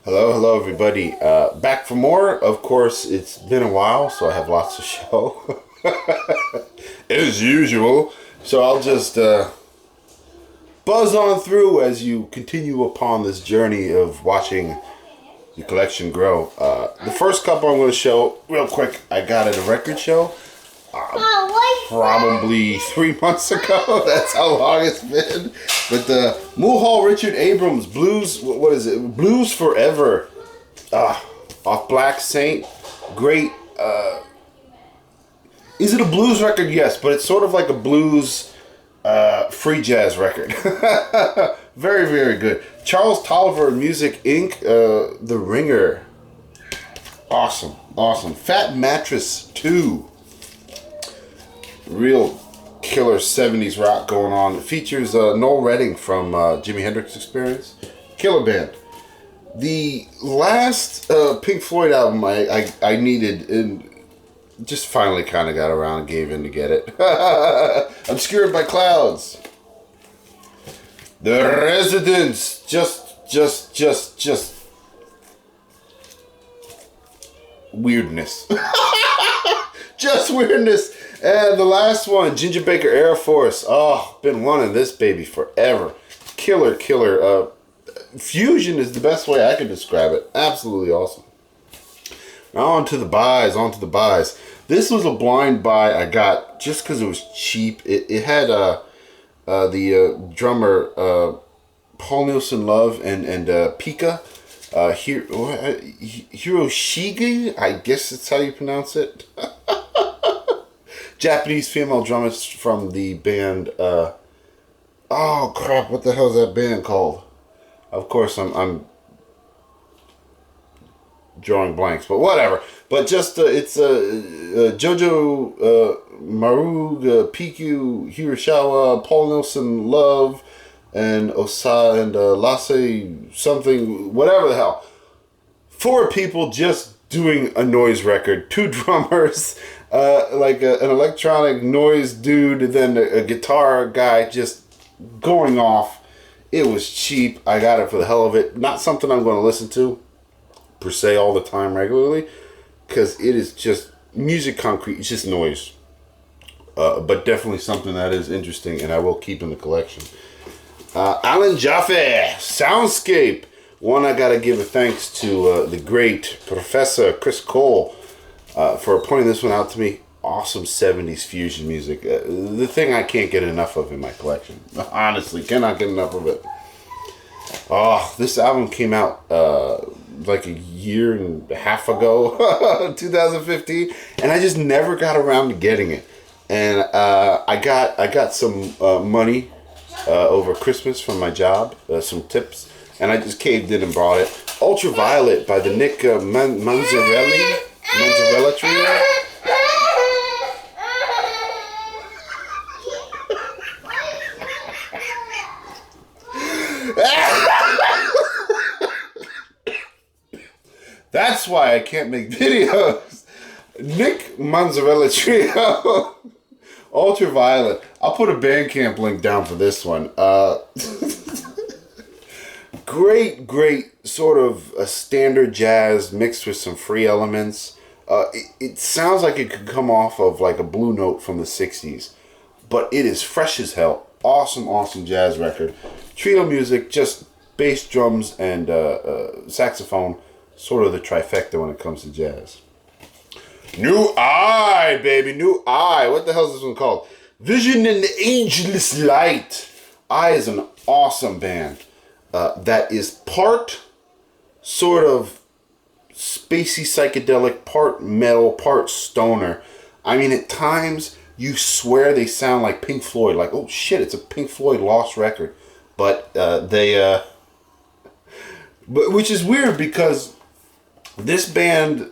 Hello, hello, everybody. Back for more. Of course, it's been a while, so I have lots to show. As usual. So I'll just buzz on through as you continue upon this journey of watching your collection grow. The first couple I'm going to show real quick, I got at a record show. Probably 3 months ago. That's how long it's been. But the Mulhall Richard Abrams Blues, what is it? Blues Forever. Off Black Saint. Great. Is it a blues record? Yes, but it's sort of like a blues free jazz record. Very, very good. Charles Tolliver Music Inc. The Ringer. Awesome. Awesome. Fat Mattress 2. Real killer 70s rock going on. It features Noel Redding from Jimi Hendrix Experience. Killer band. The last Pink Floyd album I needed and just finally kind of got around and gave in to get it. Obscured by Clouds. The Residents. Just weirdness. Just weirdness. And the last one, Ginger Baker Air Force. Oh, been wanting this baby forever. Killer. Fusion is the best way I can describe it. Absolutely awesome. Now on to the buys. This was a blind buy I got just because it was cheap. It had the drummer Paul Nielsen Love and Pika. Hiroshige, I guess that's how you pronounce it. Japanese female drummer from the band, oh crap, what the hell is that band called? Of course, I'm drawing blanks, but whatever. But just, it's Jojo PQ, Hiroshima, Paul Nielsen Love, and Osa and Lasse something, whatever the hell. 4 people just doing a noise record. 2 drummers. Like an electronic noise dude, and then a guitar guy just going off. It was cheap. I got it for the hell of it. Not something I'm going to listen to, per se, all the time regularly, because it is just music concrete. It's just noise. But definitely something that is interesting, and I will keep in the collection. Alan Jaffe, Soundscape. One, I got to give a thanks to the great Professor Chris Cole, for pointing this one out to me. Awesome 70s fusion music. The thing I can't get enough of in my collection. Honestly, cannot get enough of it. Oh, this album came out like a year and a half ago, 2015, and I just never got around to getting it. And I got some money over Christmas from my job, some tips, and I just caved in and bought it. Ultraviolet by the Nick Manzarella Trio. That's why I can't make videos. Nick Manzarella Trio. Ultraviolet. I'll put a Bandcamp link down for this one. Great sort of a standard jazz mixed with some free elements. It sounds like it could come off of like a Blue Note from the 60s, but it is fresh as hell. Awesome jazz record. Trio music, just bass, drums, and saxophone. Sort of the trifecta when it comes to jazz. New Eye, baby. New Eye. What the hell is this one called? Vision in the Angel's Light. Eye is an awesome band. That is part sort of spacey psychedelic, part metal, part stoner. I mean, at times you swear they sound like Pink Floyd. Like, oh shit, it's a Pink Floyd lost record. But which is weird because this band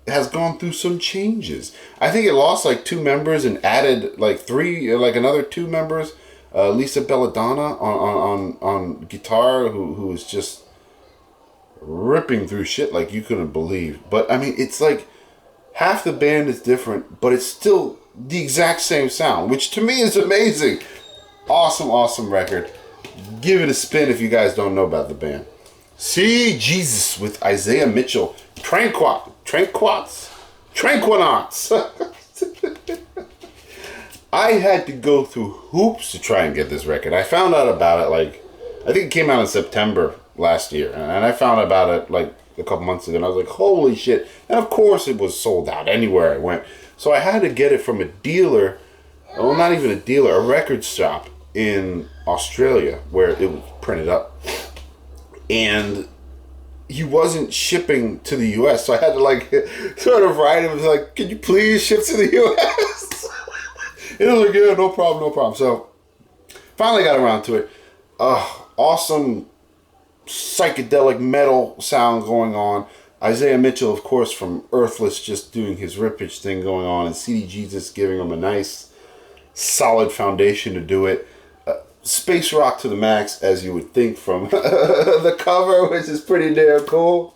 has gone through some changes. I think it lost like 2 members and added like 3, like another 2 members. Lisa Belladonna on guitar, who is just ripping through shit like you couldn't believe. But I mean, it's like half the band is different, but it's still the exact same sound, which to me is amazing. Awesome record. Give it a spin if you guys don't know about the band. See Jesus with Isaiah Mitchell. Tranquilonauts. I had to go through hoops to try and get this record. I found out about it I think it came out in September last year. And I found out about it a couple months ago. And I was like, holy shit. And of course it was sold out anywhere I went. So I had to get it from a dealer. Well, not even a dealer. A record shop in Australia where it was printed up. And he wasn't shipping to the US, so I had to sort of write him can you please ship to the US? And he was like, yeah, no problem. So finally got around to it. Awesome psychedelic metal sound going on. Isaiah Mitchell, of course, from Earthless, just doing his rippage thing going on, and CD Jesus giving him a nice solid foundation to do it. Space rock to the max, as you would think from the cover, which is pretty damn cool.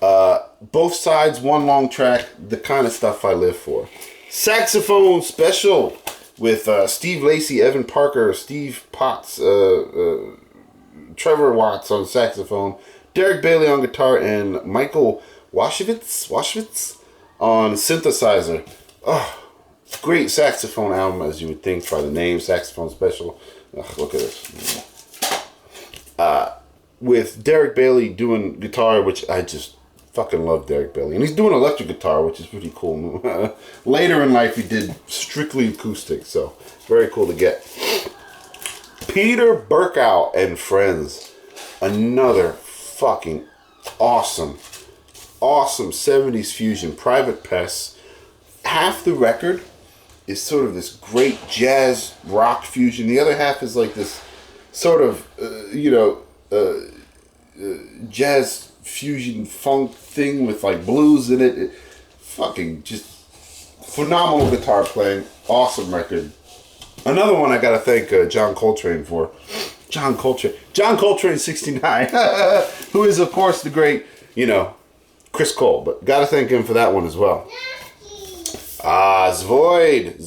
Both sides, one long track, the kind of stuff I live for. Saxophone Special with Steve Lacy, Evan Parker, Steve Potts, Trevor Watts on saxophone, Derek Bailey on guitar, and Michael Washvitz on synthesizer. Great saxophone album, as you would think by the name, Saxophone Special. Look at this. With Derek Bailey doing guitar, which I just fucking love Derek Bailey. And he's doing electric guitar, which is pretty cool. Later in life, he did strictly acoustic, so very cool to get. Peter Burkow and Friends. Another fucking awesome 70s fusion. Private Pests. Half the record is sort of this great jazz rock fusion. The other half is this sort of, jazz fusion funk thing with blues in it. Fucking just phenomenal guitar playing. Awesome record. Another one I gotta thank John Coltrane for. John Coltrane 69, who is of course the great, Chris Cole, but gotta thank him for that one as well. Zoid,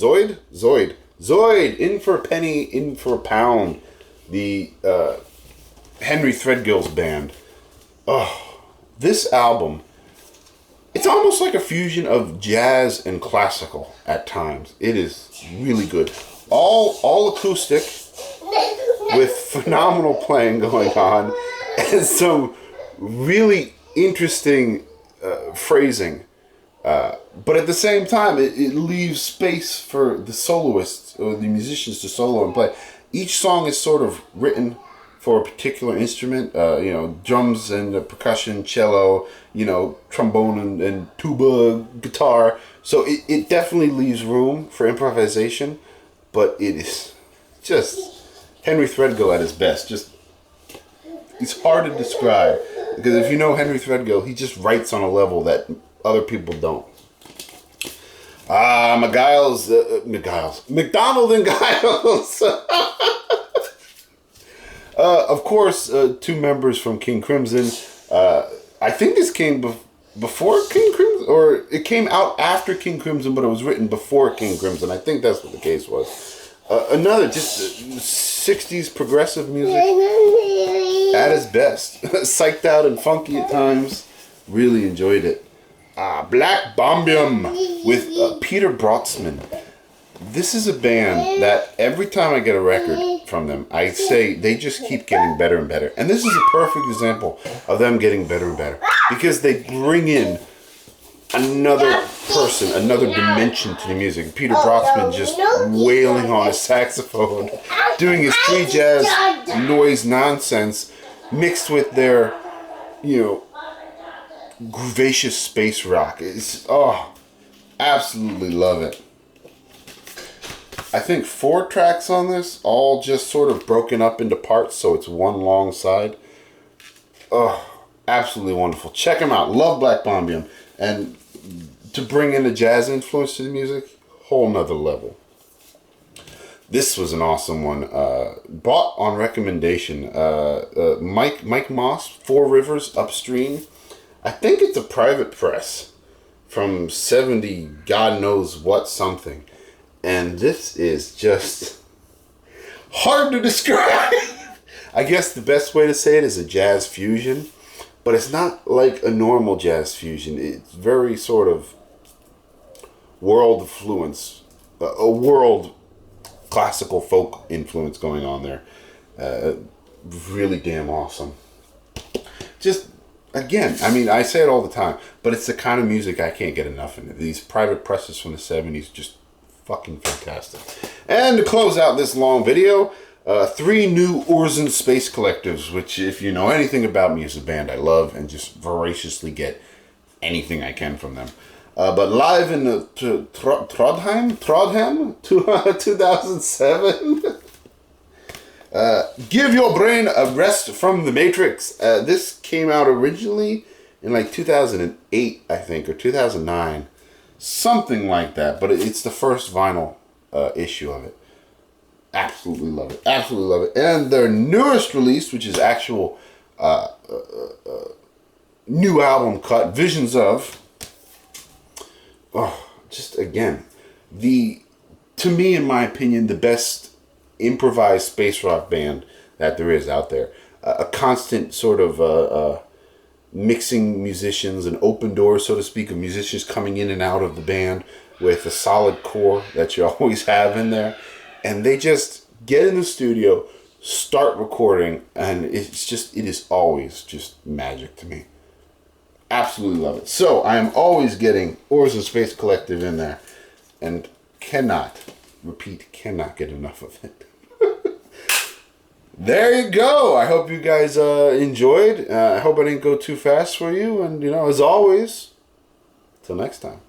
in for a penny, in for a pound. The Henry Threadgill's band. This album, it's almost like a fusion of jazz and classical at times. It is really good. All acoustic with phenomenal playing going on and some really interesting phrasing. But at the same time, it leaves space for the soloists or the musicians to solo and play. Each song is sort of written for a particular instrument, drums and percussion, cello, trombone and tuba, guitar. So it definitely leaves room for improvisation, but it is just Henry Threadgill at his best. It's hard to describe, because if you know Henry Threadgill, he just writes on a level that other people don't. McDonald and Giles. Of course, two members from King Crimson. I think this came before King Crimson, or it came out after King Crimson, but it was written before King Crimson. I think that's what the case was. Another just 60s progressive music at its best. Psyched out and funky at times. Really enjoyed it. Black Bombium with Peter Brotzman. This is a band that every time I get a record from them, I say they just keep getting better and better. And this is a perfect example of them getting better and better, because they bring in another person, another dimension to the music. Peter Brotzman just wailing on his saxophone, doing his free jazz noise nonsense mixed with their, gravacious space rock. It's, absolutely love it. I think 4 tracks on this, all just sort of broken up into parts, so it's one long side. Absolutely wonderful. Check them out. Love Black Bombium. And to bring in the jazz influence to the music, whole nother level. This was an awesome one. Bought on recommendation. Mike Moss, 4 Rivers Upstream. I think it's a private press from 70 God knows what something. And this is just hard to describe. I guess the best way to say it is a jazz fusion, but it's not like a normal jazz fusion. It's very sort of world influence, a world classical folk influence going on there. Really damn awesome. Just, again, I mean, I say it all the time, but it's the kind of music I can't get enough of. These private presses from the 70s, just fucking fantastic. And to close out this long video, 3 new Orson Space Collectives, which, if you know anything about me, is a band I love and just voraciously get anything I can from them. But live in the Trondheim, 2007. Give Your Brain a Rest from the Matrix. This came out originally in like 2008, I think, or 2009. Something like that. But it's the first vinyl issue of it. Absolutely love it. Absolutely love it. And their newest release, which is actual new album cut, Visions of. Oh, just again, to me, in my opinion, the best improvised space rock band that there is out there. A constant sort of mixing musicians, an open door, so to speak, of musicians coming in and out of the band with a solid core that you always have in there. And they just get in the studio, start recording, and it is always just magic to me. Absolutely love it. So I am always getting Orson Space Collective in there, and cannot get enough of it. There you go. I hope you guys enjoyed. I hope I didn't go too fast for you. And, as always, till next time.